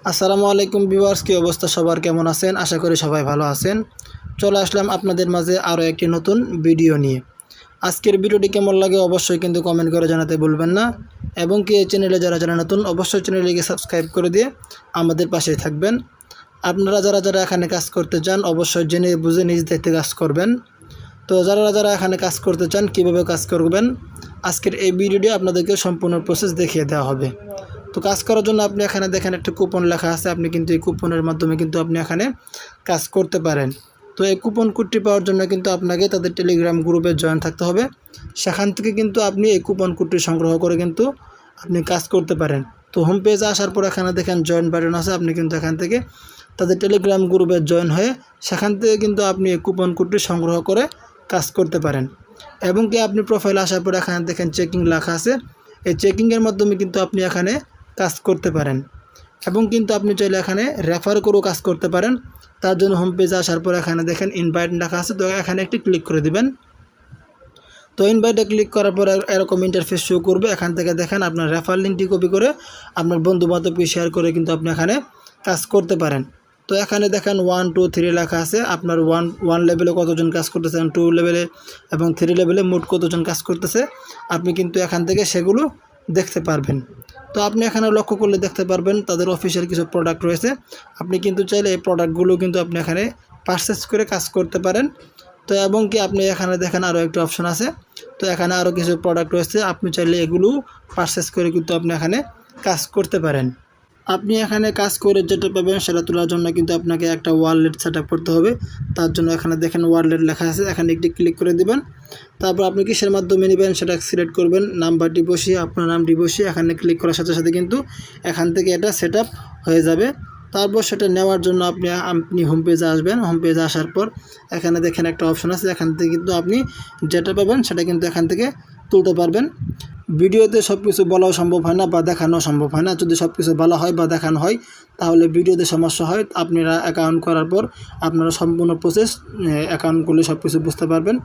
আসসালামু আলাইকুম ভিউয়ার্স, কি অবস্থা সবার, কেমন আছেন? আশা করি সবাই ভালো আছেন। চলে আসলাম আপনাদের মাঝে আরও একটি নতুন ভিডিও নিয়ে। আজকের ভিডিওটি কেমন লাগে অবশ্যই কিন্তু কমেন্ট করে জানাতে ভুলবেন না, এবং কি এই চ্যানেলে যারা নতুন অবশ্যই চ্যানেলটিকে সাবস্ক্রাইব করে দিয়ে আমাদের পাশেই থাকবেন। আপনারা যারা এখানে কাজ করতে চান অবশ্যই জেনে বুঝে নিজ দায়িত্বে কাজ করবেন। তো যারা এখানে কাজ করতে চান, কিভাবে কাজ করবেন, আজকের এই ভিডিওটি আপনাদেরকে সম্পূর্ণ প্রসেস দেখিয়ে দেওয়া হবে। তো কাজ করার জন্য আপনি এখানে দেখেন একটা কুপন লেখা আছে, আপনি কিন্তু এই কুপনের মাধ্যমে কিন্তু আপনি এখানে কাজ করতে পারেন। তো এই কুপন কোডটি পাওয়ার জন্য কিন্তু আপনাকে তাদের টেলিগ্রাম গ্রুপে জয়েন থাকতে হবে। সেখান থেকে কিন্তু আপনি এই কুপন কোডটি সংগ্রহ করে কিন্তু আপনি কাজ করতে পারেন। তো হোম পেজে আসার পর এখানে দেখেন জয়েন বাটন আছে, আপনি কিন্তু এখান থেকে তাদের টেলিগ্রাম গ্রুপে জয়েন হয়ে সেখান থেকে কিন্তু আপনি এই কুপন কোডটি সংগ্রহ করে কাজ করতে পারেন। এবং কি আপনি প্রোফাইলে আসার পর এখানে দেখেন চেকিং লেখা আছে, এই চেকিংয়ের মাধ্যমে কিন্তু আপনি এখানে কাজ করতে পারেন। এবং কিন্তু আপনি চাইলে এখানে রেফার করেও কাজ করতে পারেন। তার জন্য হোম পেজে আসার পর এখানে দেখেন ইনভাইট লেখা আছে, তো এখানে একটি ক্লিক করে দিবেন। তো ইনভাইটে ক্লিক করার পর এরকম ইন্টারফেস শো করবে। এখান থেকে দেখেন আপনার রেফার লিঙ্কটি কপি করে আপনার বন্ধুবান্ধবকে শেয়ার করে কিন্তু আপনি এখানে কাজ করতে পারেন। তো এখানে দেখেন 1 2 3 লেখা আছে, আপনার ওয়ান লেভেলে কতজন কাজ করতেছেন, 2 লেভেলে এবং 3 লেভেলে মোট কতজন কাজ করতেছে আপনি কিন্তু এখান থেকে সেগুলো দেখতে পারবেন। তো আপনি এখানে লক্ষ্য করলে দেখতে পারবেন তাদের অফিসিয়াল কিছু প্রোডাক্ট রয়েছে। আপনি কিন্তু চাইলে এই প্রোডাক্টগুলো কিন্তু আপনি এখানে পারচেস করে কাজ করতে পারেন। তো এবং কি আপনি এখানে দেখেন আরও একটা অপশন আছে, তো এখানে আরও কিছু প্রোডাক্ট রয়েছে, আপনি চাইলে এগুলো পারচেস করে কিন্তু আপনি এখানে কাজ করতে পারেন। আপনি এখানে কাজ করে যেটা পাবেন সেটা তোলার জন্য কিন্তু আপনাকে একটা ওয়ালেট সেট করতে হবে। তার জন্য এখানে দেখেন ওয়ালেট লেখা আছে, এখানে একটি ক্লিক করে দিবেন। তারপর আপনি কিসের মাধ্যমে নেবেন সেটা সিলেক্ট করবেন, নাম্বারটি বসিয়ে আপনার নামটি বসিয়ে এখানে ক্লিক করার সাথে সাথে কিন্তু এখান থেকে এটা সেট হয়ে যাবে। তারপর সেটা নেওয়ার জন্য আপনি হোম পেজে আসবেন। হোম পেজে আসার পর এখানে দেখেন একটা অপশন আছে, এখান থেকে কিন্তু আপনি যেটা পাবেন সেটা কিন্তু এখান থেকে তুলতে পারবেন। ভিডিওতে সব কিছু বলাও সম্ভব হয় না বা দেখানো সম্ভব হয় না। যদি সব কিছু বলা হয় বা দেখানো হয় তাহলে ভিডিওতে সমস্যা হয়। আপনারা অ্যাকাউন্ট করার পর আপনারা সম্পূর্ণ প্রসেস অ্যাকাউন্ট করলে সব কিছু বুঝতে পারবেন।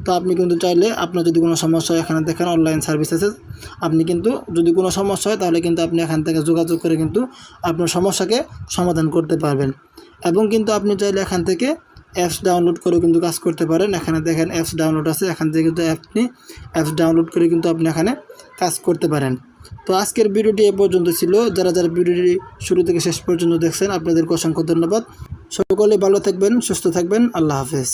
তো আপনি কিন্তু চাইলে আপনার যদি কোনো সমস্যা হয় এখানে দেখেন অনলাইন সার্ভিস আছে, আপনি কিন্তু যদি কোনো সমস্যা হয় তাহলে কিন্তু আপনি এখান থেকে যোগাযোগ করে কিন্তু আপনার সমস্যাকে সমাধান করতে পারবেন। এবং কিন্তু আপনি চাইলে এখান থেকে অ্যাপস ডাউনলোড করে কিন্তু কাজ করতে পারেন। এখানে দেখেন অ্যাপস ডাউনলোড আছে, এখান থেকে কিন্তু আপনি অ্যাপস ডাউনলোড করে কিন্তু আপনি এখানে কাজ করতে পারেন। তো আজকের ভিডিওটি এ পর্যন্ত ছিল। যারা ভিডিওটি শুরু থেকে শেষ পর্যন্ত দেখছেন আপনাদেরকে অসংখ্য ধন্যবাদ। সকলে ভালো থাকবেন, সুস্থ থাকবেন। আল্লাহ হাফেজ।